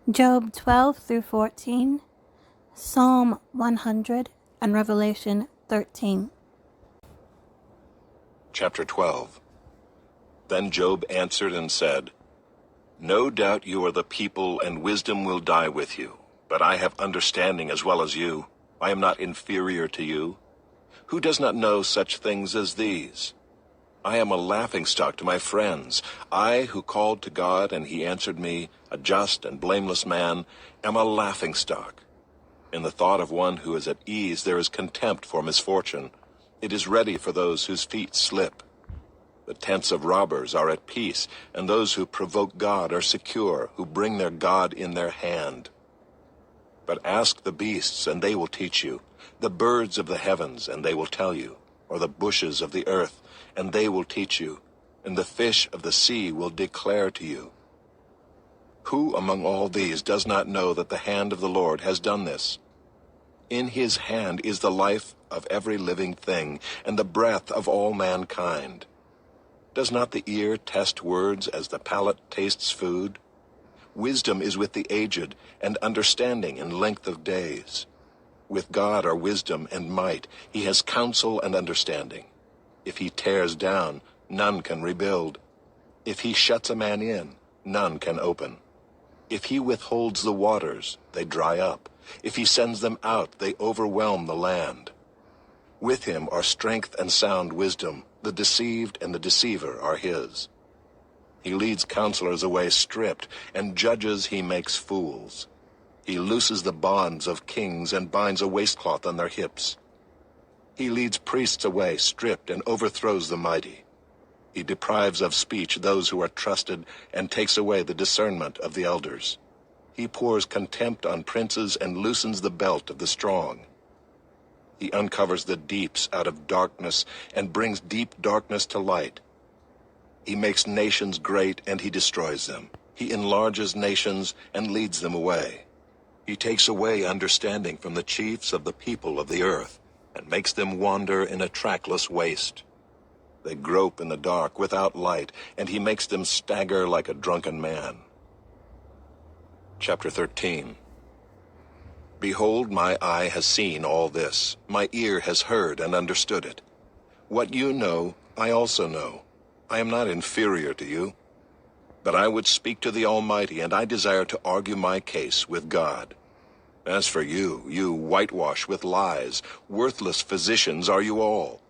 Job 12 through 14, Psalm 100, and Revelation 13. Chapter 12. Then Job answered and said, No doubt you are the people, and wisdom will die with you. But I have understanding as well as you. I am not inferior to you. Who does not know such things as these? I am a laughingstock to my friends. I, who called to God, and he answered me, a just and blameless man, am a laughingstock. In the thought of one who is at ease there is contempt for misfortune. It is ready for those whose feet slip. The tents of robbers are at peace, and those who provoke God are secure, who bring their God in their hand. But ask the beasts, and they will teach you, the birds of the heavens, and they will tell you, or the bushes of the earth, and they will teach you, and the fish of the sea will declare to you. Who among all these does not know that the hand of the Lord has done this? In his hand is the life of every living thing, and the breath of all mankind. Does not the ear test words as the palate tastes food? Wisdom is with the aged, and understanding in length of days. With God are wisdom and might. He has counsel and understanding. If he tears down, none can rebuild. If he shuts a man in, none can open. If he withholds the waters, they dry up. If he sends them out, they overwhelm the land. With him are strength and sound wisdom. The deceived and the deceiver are his. He leads counselors away stripped, and judges he makes fools. He looses the bonds of kings and binds a waistcloth on their hips. He leads priests away stripped and overthrows the mighty. He deprives of speech those who are trusted and takes away the discernment of the elders. He pours contempt on princes and loosens the belt of the strong. He uncovers the deeps out of darkness and brings deep darkness to light. He makes nations great and he destroys them. He enlarges nations and leads them away. He takes away understanding from the chiefs of the people of the earth and makes them wander in a trackless waste. They grope in the dark without light, and he makes them stagger like a drunken man. Chapter 13. Behold, my eye has seen all this. My ear has heard and understood it. What you know, I also know. I am not inferior to you. But I would speak to the Almighty, and I desire to argue my case with God. As for you, you whitewash with lies. Worthless physicians are you all.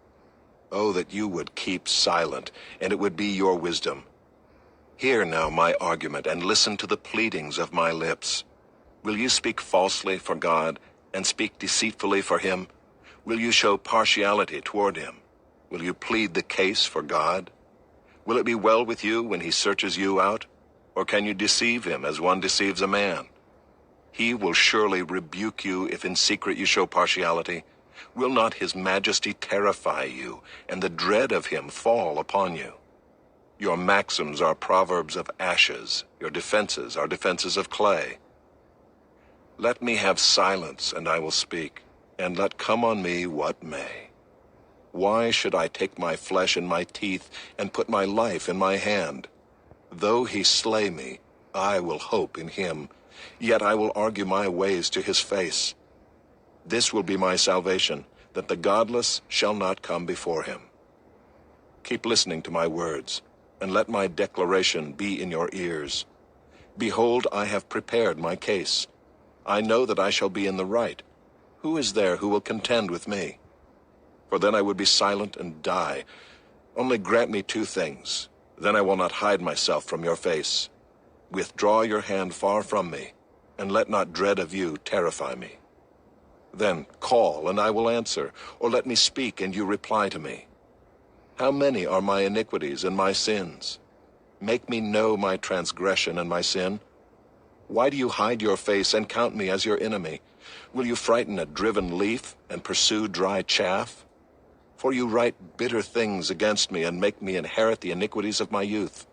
Oh, that you would keep silent, and it would be your wisdom. Hear now my argument, and listen to the pleadings of my lips. Will you speak falsely for God, and speak deceitfully for him? Will you show partiality toward him? Will you plead the case for God? Will it be well with you when he searches you out? Or can you deceive him as one deceives a man? He will surely rebuke you if in secret you show partiality. Will not his majesty terrify you, and the dread of him fall upon you? Your maxims are proverbs of ashes. Your defenses are defenses of clay. Let me have silence, and I will speak, and let come on me what may. Why should I take my flesh in my teeth, and put my life in my hand? Though he slay me, I will hope in him, yet I will argue my ways to his face. This will be my salvation, that the godless shall not come before him. Keep listening to my words, and let my declaration be in your ears. Behold, I have prepared my case. I know that I shall be in the right. Who is there who will contend with me? For then I would be silent and die. Only grant me two things. Then I will not hide myself from your face. Withdraw your hand far from me, and let not dread of you terrify me. Then call, and I will answer, or let me speak, and you reply to me. How many are my iniquities and my sins? Make me know my transgression and my sin. Why do you hide your face and count me as your enemy? Will you frighten a driven leaf and pursue dry chaff? For you write bitter things against me and make me inherit the iniquities of my youth.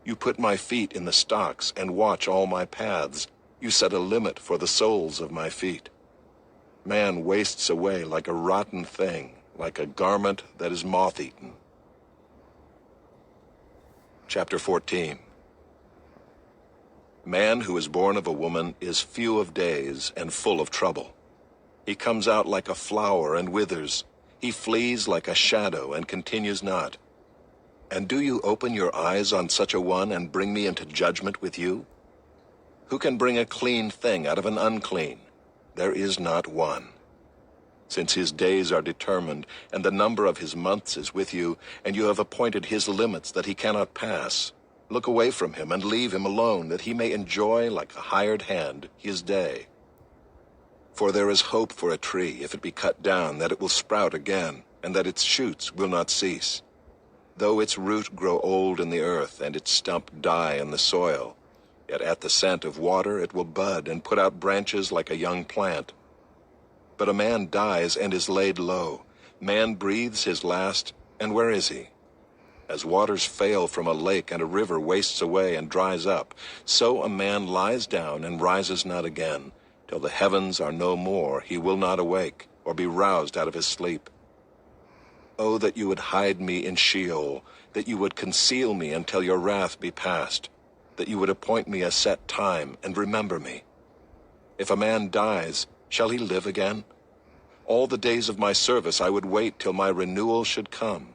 You put my feet in the stocks and watch all my paths. You set a limit for the soles of my feet. Man wastes away like a rotten thing, like a garment that is moth-eaten. Chapter 14. Man who is born of a woman is few of days and full of trouble. He comes out like a flower and withers. He flees like a shadow and continues not. And do you open your eyes on such a one and bring me into judgment with you? Who can bring a clean thing out of an unclean? There is not one. Since his days are determined, and the number of his months is with you, and you have appointed his limits that he cannot pass, look away from him and leave him alone, that he may enjoy like a hired hand his day. For there is hope for a tree, if it be cut down, that it will sprout again, and that its shoots will not cease. Though its root grow old in the earth, and its stump die in the soil, yet at the scent of water it will bud and put out branches like a young plant. But a man dies and is laid low. Man breathes his last, and where is he? As waters fail from a lake and a river wastes away and dries up, so a man lies down and rises not again. Till the heavens are no more, he will not awake, or be roused out of his sleep. Oh, that you would hide me in Sheol, that you would conceal me until your wrath be past, that you would appoint me a set time and remember me. If a man dies, shall he live again? All the days of my service I would wait till my renewal should come.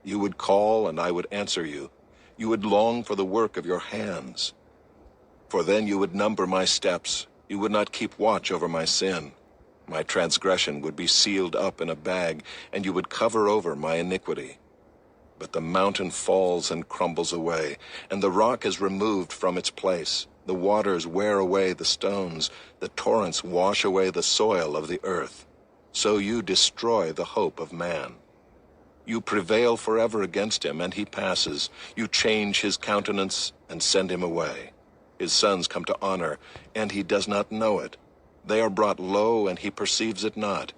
You would call, and I would answer you. You would long for the work of your hands. For then you would number my steps. You would not keep watch over my sin. My transgression would be sealed up in a bag, and you would cover over my iniquity. But the mountain falls and crumbles away, and the rock is removed from its place. The waters wear away the stones. The torrents wash away the soil of the earth. So you destroy the hope of man. You prevail forever against him, and he passes. You change his countenance and send him away. His sons come to honor, and he does not know it. They are brought low, and he perceives it not.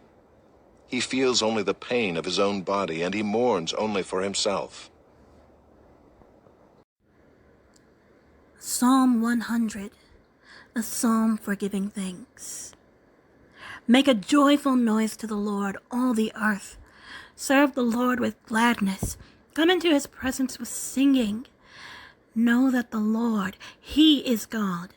He feels only the pain of his own body, and he mourns only for himself. Psalm 100, a psalm for giving thanks. Make a joyful noise to the Lord, all the earth. Serve the Lord with gladness. Come into his presence with singing. Know that the Lord, he is God.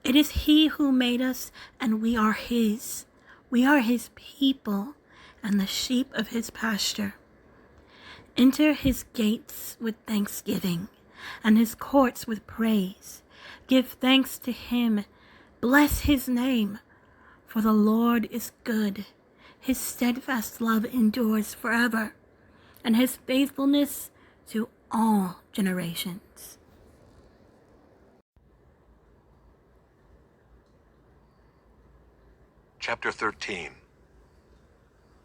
It is he who made us, and we are his. We are his people, and the sheep of his pasture. Enter his gates with thanksgiving, and his courts with praise. Give thanks to him. Bless his name. For the Lord is good. His steadfast love endures forever, and his faithfulness to all generations. Chapter 13.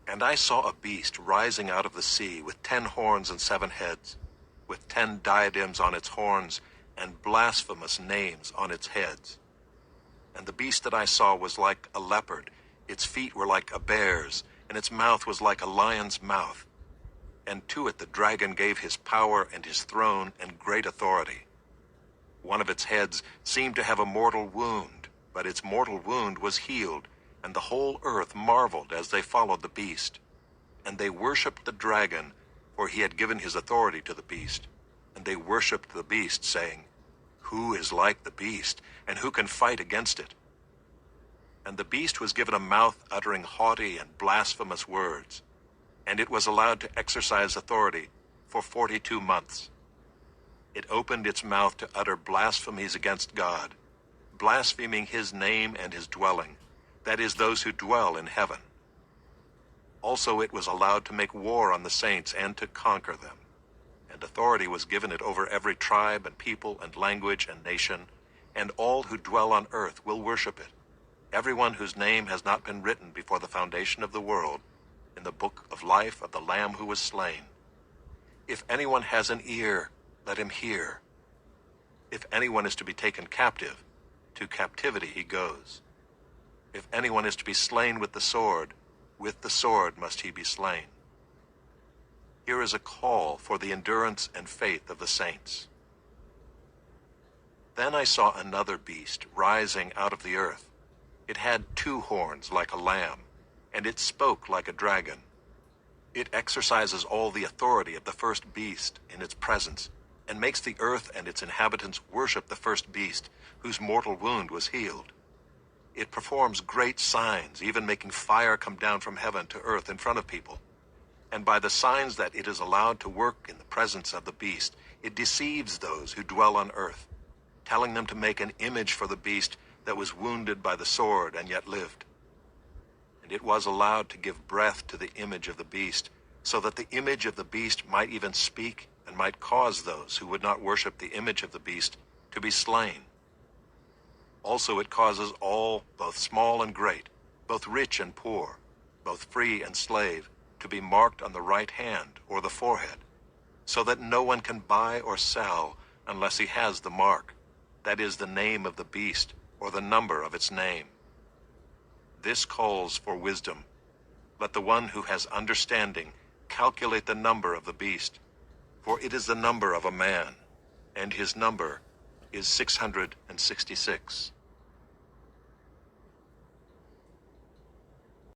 And I saw a beast rising out of the sea with 10 horns and 7 heads, with 10 diadems on its horns and blasphemous names on its heads. And the beast that I saw was like a leopard, its feet were like a bear's, and its mouth was like a lion's mouth. And to it the dragon gave his power and his throne and great authority. One of its heads seemed to have a mortal wound, but its mortal wound was healed, and the whole earth marveled as they followed the beast. And they worshipped the dragon, for he had given his authority to the beast. And they worshipped the beast, saying, Who is like the beast, and who can fight against it? And the beast was given a mouth uttering haughty and blasphemous words, and it was allowed to exercise authority for 42 months. It opened its mouth to utter blasphemies against God, blaspheming his name and his dwelling, that is, those who dwell in heaven. Also it was allowed to make war on the saints and to conquer them. And authority was given it over every tribe and people and language and nation, and all who dwell on earth will worship it, everyone whose name has not been written before the foundation of the world in the book of life of the Lamb who was slain. If anyone has an ear, let him hear. If anyone is to be taken captive, to captivity he goes. If anyone is to be slain with the sword must he be slain. Here is a call for the endurance and faith of the saints. Then I saw another beast rising out of the earth. It had 2 horns like a lamb, and it spoke like a dragon. It exercises all the authority of the first beast in its presence, and makes the earth and its inhabitants worship the first beast, whose mortal wound was healed. It performs great signs, even making fire come down from heaven to earth in front of people. And by the signs that it is allowed to work in the presence of the beast, it deceives those who dwell on earth, telling them to make an image for the beast that was wounded by the sword and yet lived. And it was allowed to give breath to the image of the beast, so that the image of the beast might even speak and might cause those who would not worship the image of the beast to be slain. Also it causes all, both small and great, both rich and poor, both free and slave, to be marked on the right hand or the forehead, so that no one can buy or sell unless he has the mark, that is, the name of the beast or the number of its name. This calls for wisdom. Let the one who has understanding calculate the number of the beast, for it is the number of a man, and his number is 666.